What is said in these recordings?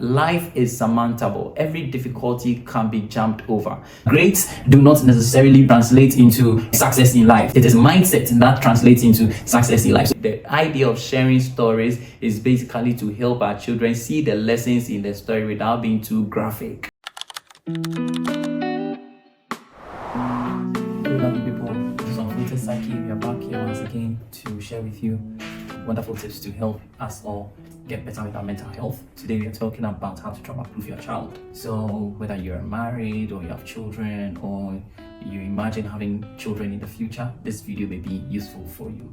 Life is surmountable. Every difficulty can be jumped over. Grades do not necessarily translate into success in life. It is mindset that translates into success in life. So the idea of sharing stories is basically to help our children see the lessons in the story without being too graphic. Hello, lovely people. This is Unfiltered Psyche. We are back here once again to share with you wonderful tips to help us all get better with our mental health. Today we are talking about how to trauma-proof your child. So whether you're married or you have children or you imagine having children in the future, this video may be useful for you.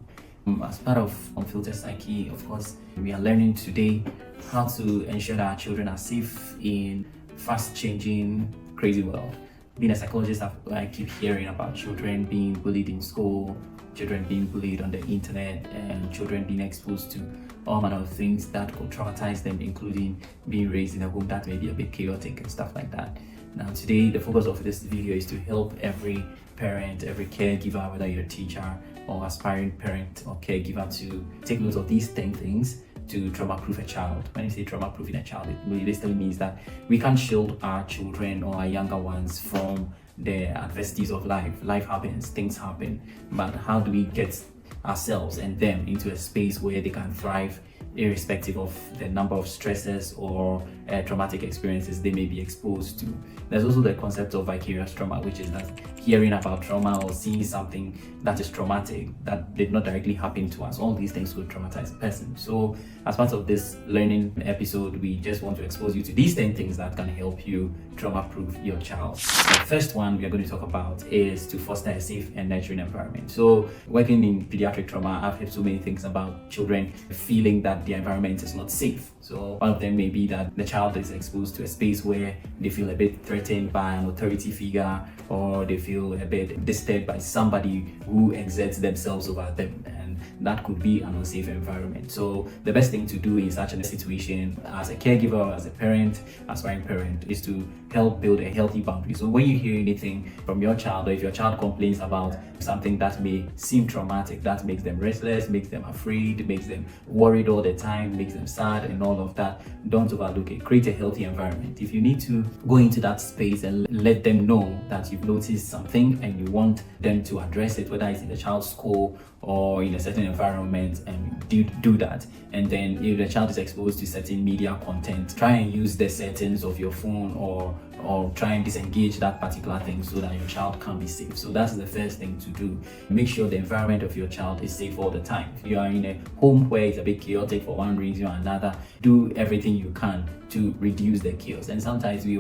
As part of Unfiltered Psyche, of course, we are learning today how to ensure that our children are safe in fast-changing, crazy world. Being a psychologist, I keep hearing about children being bullied in school, children being bullied on the internet, and children being exposed to all manner of things that could traumatize them, including being raised in a home that may be a bit chaotic and stuff like that. Now today, the focus of this video is to help every parent, every caregiver, whether you're a teacher or aspiring parent or caregiver, to take note of these 10 things to trauma-proof a child. When you say trauma-proofing a child, it basically means that we can shield our children or our younger ones from the adversities of life. Life happens, things happen, but how do we get ourselves and them into a space where they can thrive irrespective of the number of stresses or traumatic experiences they may be exposed to? There's also the concept of vicarious trauma, which is that hearing about trauma or seeing something that is traumatic that did not directly happen to us. All these things could traumatize a person. So as part of this learning episode, we just want to expose you to these 10 things that can help you trauma-proof your child. The first one we are going to talk about is to foster a safe and nurturing environment. So working in pediatric trauma, I've heard so many things about children feeling that the environment is not safe. So one of them may be that the child is exposed to a space where they feel a bit threatened by an authority figure, or they feel a bit disturbed by somebody who exerts themselves over them, and that could be an unsafe environment. So the best thing to do in such a situation as a caregiver, as a parent, aspiring parent, is to help build a healthy boundary. So when you hear anything from your child, or if your child complains about something that may seem traumatic, that makes them restless, makes them afraid, makes them worried all the time, makes them sad and all of that, don't overlook it. Create a healthy environment. If you need to go into that space and let them know that you've noticed something and you want them to address it, whether it's in the child's school or in a certain environment, and do that. And then if the child is exposed to certain media content, try and use the settings of your phone or try and disengage that particular thing so that your child can be safe. So that's the first thing to do. Make sure the environment of your child is safe all the time. If you are in a home where it's a bit chaotic for one reason or another, do everything you can to reduce the chaos. And sometimes we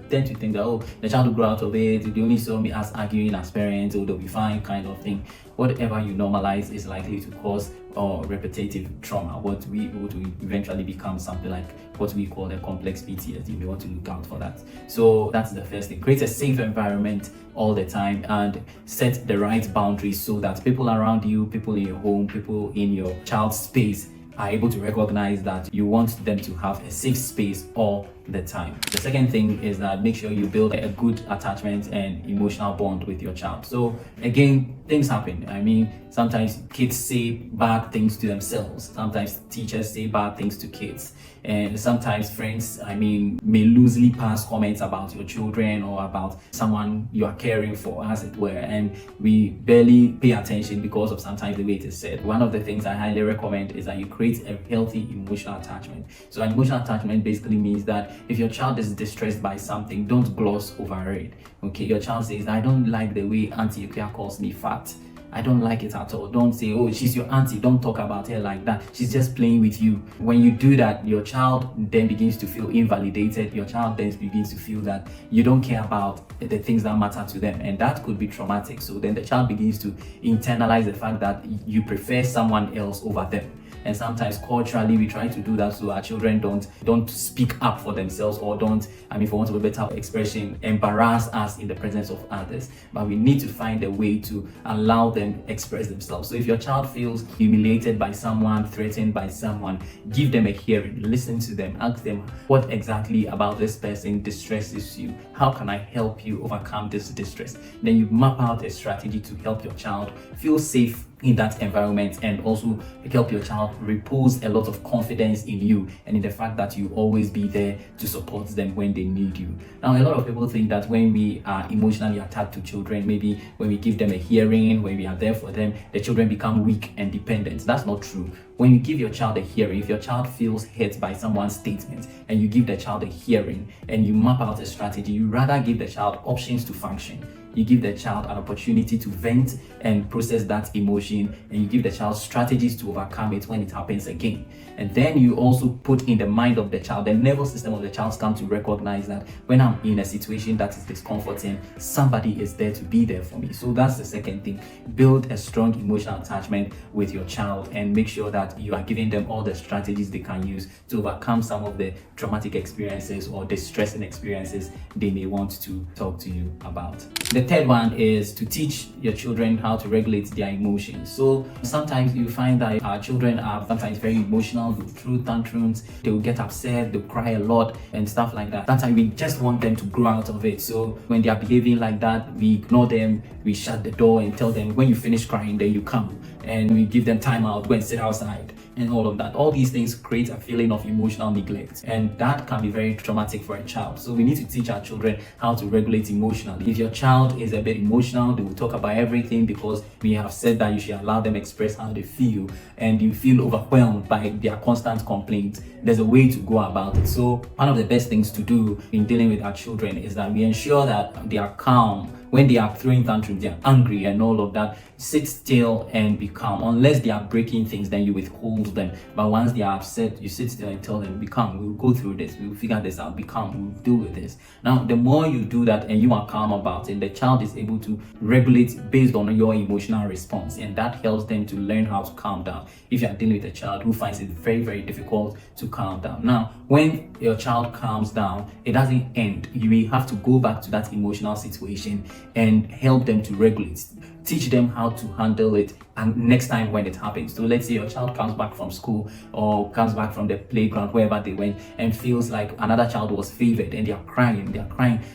tend to think that, oh, the child will grow out of it, they only saw me as arguing as parents, or they'll be fine kind of thing. Whatever you normalize is likely to cause repetitive trauma, what would eventually become something like what we call a complex PTSD. You may want to look out for that. So that's the first thing. Create a safe environment all the time and set the right boundaries so that people around you, people in your home, people in your child's space are able to recognize that you want them to have a safe space all the time. The second thing is that make sure you build a good attachment and emotional bond with your child. So again, things happen. I mean, sometimes kids say bad things to themselves. Sometimes teachers say bad things to kids. And sometimes friends, may loosely pass comments about your children or about someone you are caring for, as it were. And we barely pay attention because of sometimes the way it is said. One of the things I highly recommend is that you create a healthy emotional attachment. So an emotional attachment basically means that if your child is distressed by something, don't gloss over it. Okay, your child says, I don't like the way Auntie Yukia calls me fat. I don't like it at all. Don't say, oh, she's your auntie. Don't talk about her like that. She's just playing with you. When you do that, your child then begins to feel invalidated. Your child then begins to feel that you don't care about the things that matter to them. And that could be traumatic. So then the child begins to internalize the fact that you prefer someone else over them. And sometimes culturally we try to do that so our children don't speak up for themselves, or don't, for want of a better expression, embarrass us in the presence of others. But we need to find a way to allow them express themselves. So if your child feels humiliated by someone, threatened by someone, give them a hearing, listen to them, ask them what exactly about this person distresses you. How can I help you overcome this distress? Then you map out a strategy to help your child feel safe in that environment, and also help your child repose a lot of confidence in you and in the fact that you always be there to support them when they need you. Now, a lot of people think that when we are emotionally attached to children, maybe when we give them a hearing, when we are there for them, the children become weak and dependent. That's not true. When you give your child a hearing, if your child feels hurt by someone's statement and you give the child a hearing and you map out a strategy, you rather give the child options to function. You give the child an opportunity to vent and process that emotion, and you give the child strategies to overcome it when it happens again. And then you also put in the mind of the child, the nervous system of the child comes to recognize that when I'm in a situation that is discomforting, somebody is there to be there for me. So that's the second thing. Build a strong emotional attachment with your child and make sure that you are giving them all the strategies they can use to overcome some of the traumatic experiences or distressing experiences they may want to talk to you about. The third one is to teach your children how to regulate their emotions. So sometimes you find that our children are sometimes very emotional, they'll throw tantrums, they will get upset, they'll cry a lot and stuff like that. Sometimes we just want them to grow out of it. So when they are behaving like that, we ignore them, we shut the door and tell them, when you finish crying, then you come. And we give them time out, go and sit outside and all of that. All these things create a feeling of emotional neglect, and that can be very traumatic for a child. So we need to teach our children how to regulate emotionally. If your child is a bit emotional, they will talk about everything because we have said that you should allow them express how they feel, and you feel overwhelmed by their constant complaints. There's a way to go about it. So one of the best things to do in dealing with our children is that we ensure that they are calm. When they are throwing tantrums, they are angry and all of that, sit still and be calm. Unless they are breaking things, then you withhold them. But once they are upset, you sit still and tell them, be calm, we'll go through this, we'll figure this out, be calm, we'll deal with this. Now, the more you do that and you are calm about it, the child is able to regulate based on your emotional response, and that helps them to learn how to calm down. If you are dealing with a child who finds it very, very difficult to calm down. Now, when your child calms down, it doesn't end. You will have to go back to that emotional situation and help them to regulate. Teach them how to handle it, and next time when it happens. So let's say your child comes back from school or comes back from the playground, wherever they went, and feels like another child was favored, and they are crying,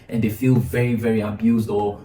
and they feel very, very abused or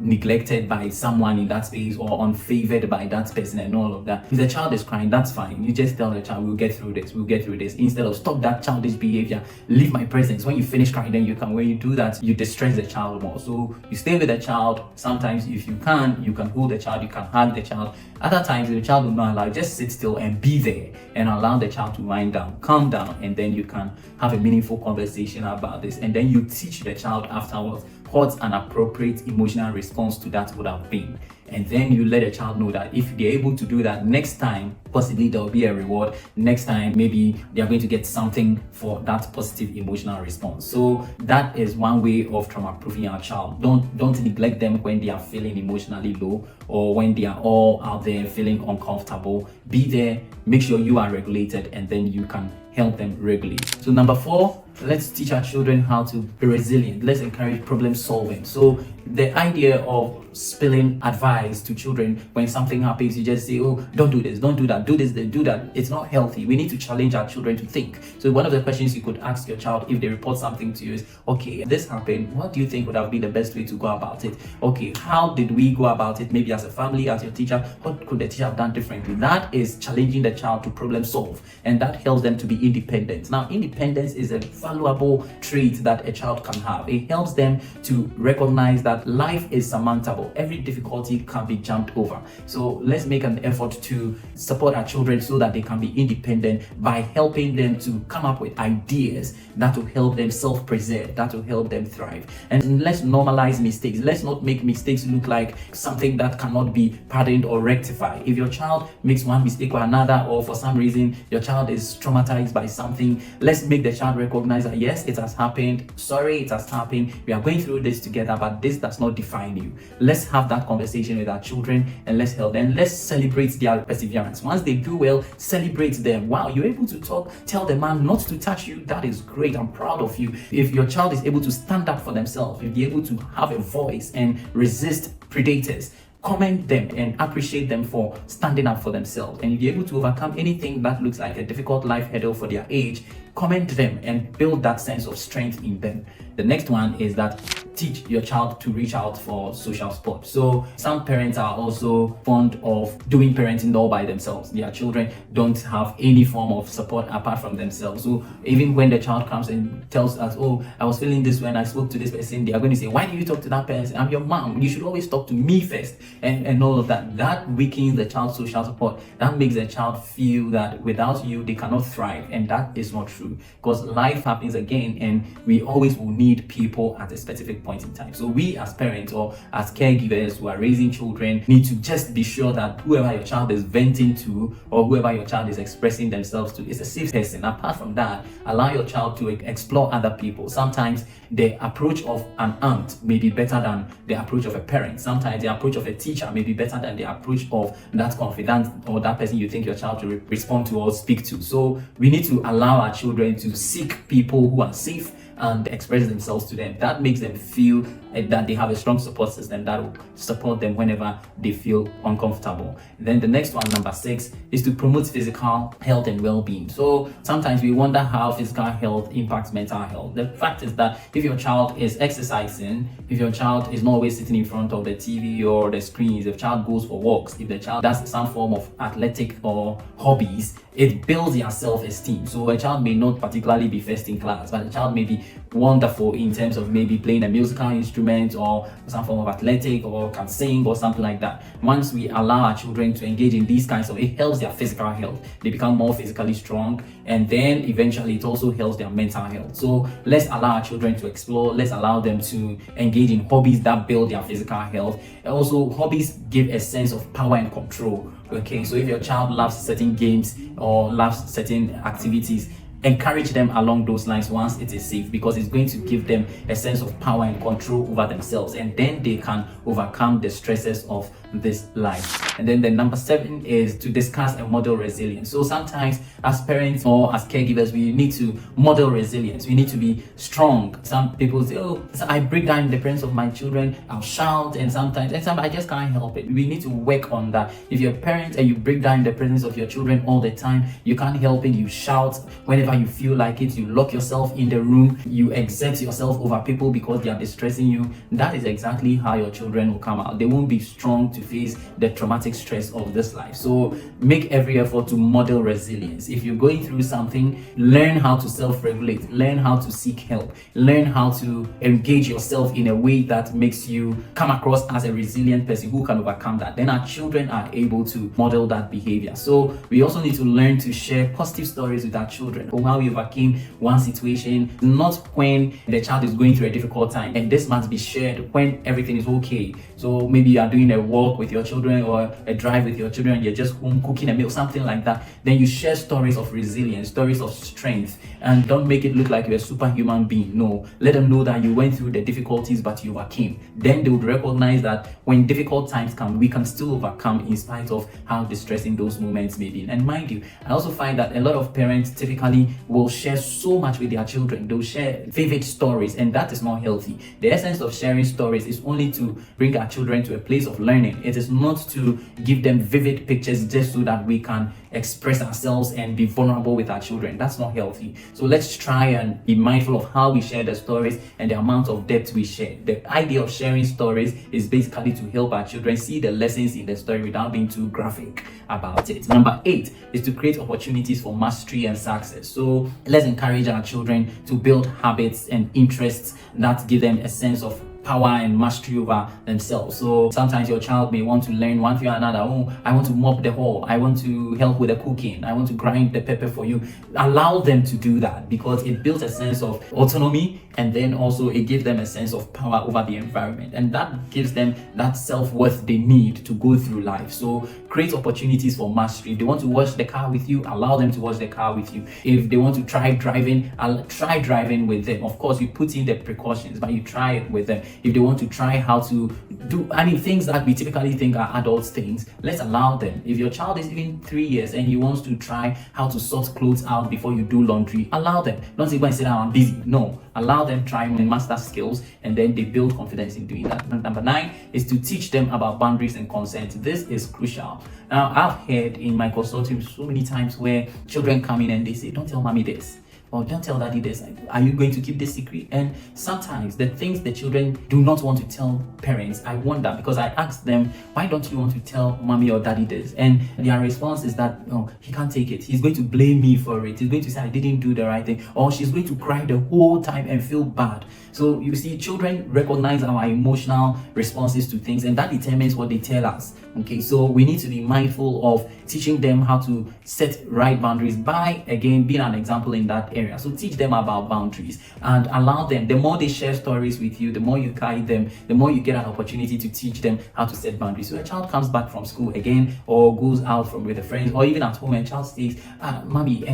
neglected by someone in that space, or unfavored by that person and all of that. If the child is crying, that's fine. You just tell the child, we'll get through this, instead of stop that childish behavior, leave my presence. When you finish crying, then you can. When you do that, you distress the child more. So you stay with the child. Sometimes if you can hold the child, you can hug the child. Other times if the child will not allow, just sit still and be there and allow the child to wind down, calm down, and then you can have a meaningful conversation about this. And then you teach the child afterwards what an appropriate emotional response to that would have been. And then you let a child know that if they're able to do that next time, possibly there will be a reward. Next time, maybe they're going to get something for that positive emotional response. So that is one way of trauma-proofing our child. Don't neglect them when they are feeling emotionally low or when they are all out there feeling uncomfortable. Be there, make sure you are regulated, and then you can help them regulate. So number 4, let's teach our children how to be resilient. Let's encourage problem solving. So the idea of spilling advice to children when something happens, you just say, oh, don't do this, don't do that, do this, do that. It's not healthy. We need to challenge our children to think. So one of the questions you could ask your child if they report something to you is, okay, this happened, what do you think would have been the best way to go about it? Okay, how did we go about it? Maybe as a family, as your teacher, what could the teacher have done differently? That is challenging the child to problem solve, and that helps them to be independent. Now, independence is a valuable trait that a child can have. It helps them to recognize that life is surmountable. Every difficulty can be jumped over. So let's make an effort to support our children so that they can be independent by helping them to come up with ideas that will help them self-preserve, that will help them thrive. And let's normalize mistakes. Let's not make mistakes look like something that cannot be pardoned or rectified. If your child makes one mistake or another, or for some reason your child is traumatized by something, let's make the child recognize that yes, it has happened. Sorry, it has happened. We are going through this together, but this does not define you. Let's have that conversation with our children and let's help them. Let's celebrate their perseverance. Once they do well, celebrate them. Wow, you're able to tell the man not to touch you. That is great. I'm proud of you. If your child is able to stand up for themselves, if they're able to have a voice and resist predators, comment them and appreciate them for standing up for themselves. And if you're able to overcome anything that looks like a difficult life hurdle for their age, comment them and build that sense of strength in them. The next one is that teach your child to reach out for social support. So some parents are also fond of doing parenting all by themselves. Their children don't have any form of support apart from themselves. So even when the child comes and tells us, oh, I was feeling this when I spoke to this person, they are going to say, why do you talk to that person? I'm your mom. You should always talk to me first, and all of that. That weakens the child's social support. That makes the child feel that without you they cannot thrive, and that is not true, because life happens again and we always will need people at a specific point in time. So we as parents or as caregivers who are raising children need to just be sure that whoever your child is venting to or whoever your child is expressing themselves to is a safe person. Apart from that, allow your child to explore other people. Sometimes the approach of an aunt may be better than the approach of a parent. Sometimes the approach of a teacher may be better than the approach of that confidant or that person you think your child to respond to or speak to. So we need to allow our children to seek people who are safe and express themselves to them. That makes them feel that they have a strong support system that will support them whenever they feel uncomfortable. Then the next one, number 6, is to promote physical health and well-being. So sometimes we wonder how physical health impacts mental health. The fact is that if your child is exercising, if your child is not always sitting in front of the TV or the screens, if the child goes for walks, if the child does some form of athletic or hobbies, it builds their self-esteem. So a child may not particularly be first in class, but a child may be wonderful in terms of maybe playing a musical instrument or some form of athletic or can sing or something like that. Once we allow our children to engage in these kinds of, it helps their physical health. They become more physically strong, and then eventually it also helps their mental health. So let's allow our children to explore. Let's allow them to engage in hobbies that build their physical health. And also, hobbies give a sense of power and control. Okay, so if your child loves certain games or loves certain activities, encourage them along those lines once it is safe, because it's going to give them a sense of power and control over themselves, and then they can overcome the stresses of this life. And then the number 7 is to discuss and model resilience. So sometimes as parents or as caregivers, we need to model resilience. We need to be strong. Some people say, oh, I break down in the presence of my children, I'll shout, and sometimes I just can't help it. We need to work on that. If you're a parent and you break down in the presence of your children all the time, you can't help it. You shout whenever you feel like it. You lock yourself in the room. You exert yourself over people because they are distressing you. That is exactly how your children will come out. They won't be strong to face the traumatic stress of this life. So make every effort to model resilience. If you're going through something, learn how to self-regulate, learn how to seek help, learn how to engage yourself in a way that makes you come across as a resilient person who can overcome that. Then our children are able to model that behavior. So we also need to learn to share positive stories with our children on how we overcame one situation, not when the child is going through a difficult time. And this must be shared when everything is okay. So maybe you are doing a walk with your children or a drive with your children, and you're just home cooking a meal, something like that. Then you share stories of resilience, stories of strength, and don't make it look like you're a superhuman being. No, let them know that you went through the difficulties but you overcame. Then they would recognize that when difficult times come, we can still overcome in spite of how distressing those moments may be. And mind you, I also find that a lot of parents typically will share so much with their children. They'll share vivid stories, and that is not healthy. The essence of sharing stories is only to bring our children to a place of learning. It is not to give them vivid pictures just so that we can express ourselves and be vulnerable with our children. That's not healthy. So let's try and be mindful of how we share the stories and the amount of depth we share. The idea of sharing stories is basically to help our children see the lessons in the story without being too graphic about it. Number 8 is to create opportunities for mastery and success. So let's encourage our children to build habits and interests that give them a sense of power and mastery over themselves. So sometimes your child may want to learn one thing or another. Oh, I want to mop the hall, I want to help with the cooking, I want to grind the pepper for you. Allow them to do that, because it builds a sense of autonomy, and then also it gives them a sense of power over the environment, and that gives them that self-worth they need to go through life. So create opportunities for mastery. If they want to wash the car with you, allow them to wash the car with you. If they want to try driving, try driving with them. Of course, you put in the precautions, but you try it with them. If they want to try how to do, things that we typically think are adults things, let's allow them. If your child is even 3 years and he wants to try how to sort clothes out before you do laundry, allow them. Don't say, go and sit down, I'm busy. No, allow them try and master skills, and then they build confidence in doing that. Number 9 is to teach them about boundaries and consent. This is crucial. Now, I've heard in my consulting so many times where children come in and they say, don't tell mommy this, or don't tell daddy this. Are you going to keep this secret? And sometimes the things the children do not want to tell parents, I wonder, because I asked them, why don't you want to tell mommy or daddy this? And their response is that, no, he can't take it. He's going to blame me for it. He's going to say I didn't do the right thing, or she's going to cry the whole time and feel bad. So you see, children recognize our emotional responses to things, and that determines what they tell us. Okay, so we need to be mindful of teaching them how to set right boundaries by, again, being an example in that area. So teach them about boundaries and allow them. The more they share stories with you, the more you guide them, the more you get an opportunity to teach them how to set boundaries. So a child comes back from school again, or goes out from with a friend, or even at home, and child says, mommy,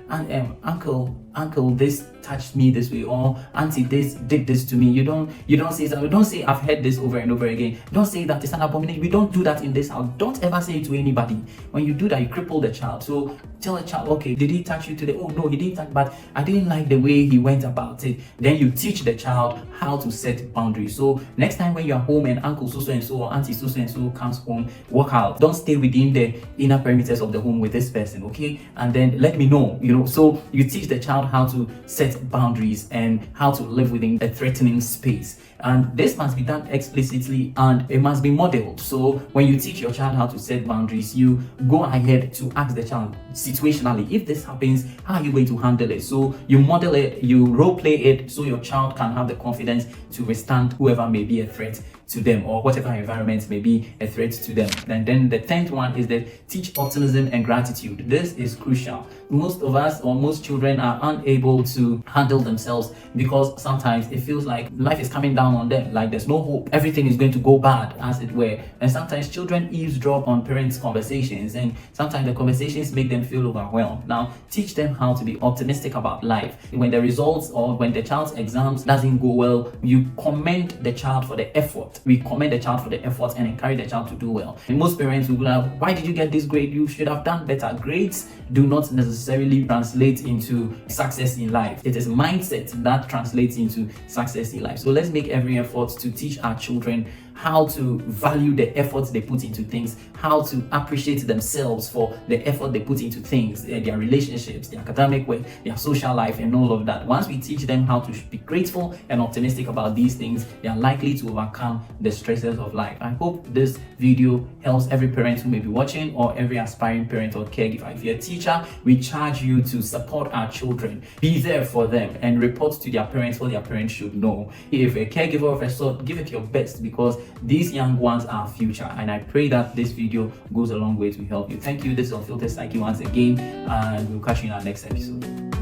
uncle, this touched me this way, or auntie, this did this to me. You don't say that. Don't say I've heard this over and over again. Don't say that it's an abomination. We don't do that in this house. Don't ever say it to anybody. When you do that, you cripple the child. So tell a child, okay, did he touch you today? Oh no, he didn't touch, but I didn't like the way he went about it. Then you teach the child how to set boundaries. So next time when you're home and uncle so and so or auntie so and so comes home, walk out. Don't stay within the inner perimeters of the home with this person, okay? And then let me know, So you teach the child how to set boundaries and how to live within a threatening space. And this must be done explicitly, and it must be modeled. So when you teach your child how to set boundaries, you go ahead to ask the child situationally, if this happens, how are you going to handle it? So you model it, you role play it, so your child can have the confidence to withstand whoever may be a threat to them, or whatever environment may be a threat to them. And then the 10th one is that teach optimism and gratitude. This is crucial. Most of us, or most children, are unable to handle themselves because sometimes it feels like life is coming down on them, like there's no hope, everything is going to go bad, as it were. And sometimes children eavesdrop on parents' conversations, and sometimes the conversations make them feel overwhelmed. Now teach them how to be optimistic about life. When the results, or when the child's exams doesn't go well, you commend the child for the effort. We commend the child for the effort and encourage the child to do well. And most parents will be like, why did you get this grade? You should have done better. Grades do not necessarily translate into success in life. It is mindset that translates into success in life. So let's make every effort to teach our children how to value the efforts they put into things, how to appreciate themselves for the effort they put into things, their relationships, their academic work, their social life, and all of that. Once we teach them how to be grateful and optimistic about these things, they are likely to overcome the stresses of life. I hope this video helps every parent who may be watching, or every aspiring parent or caregiver. If you're a teacher, we charge you to support our children, be there for them, and report to their parents what their parents should know. If a caregiver of a sort, give it your best, because these young ones are our future, and I pray that this video goes a long way to help you. Thank you. This is Unfiltered Psyche once again, and we'll catch you in our next episode.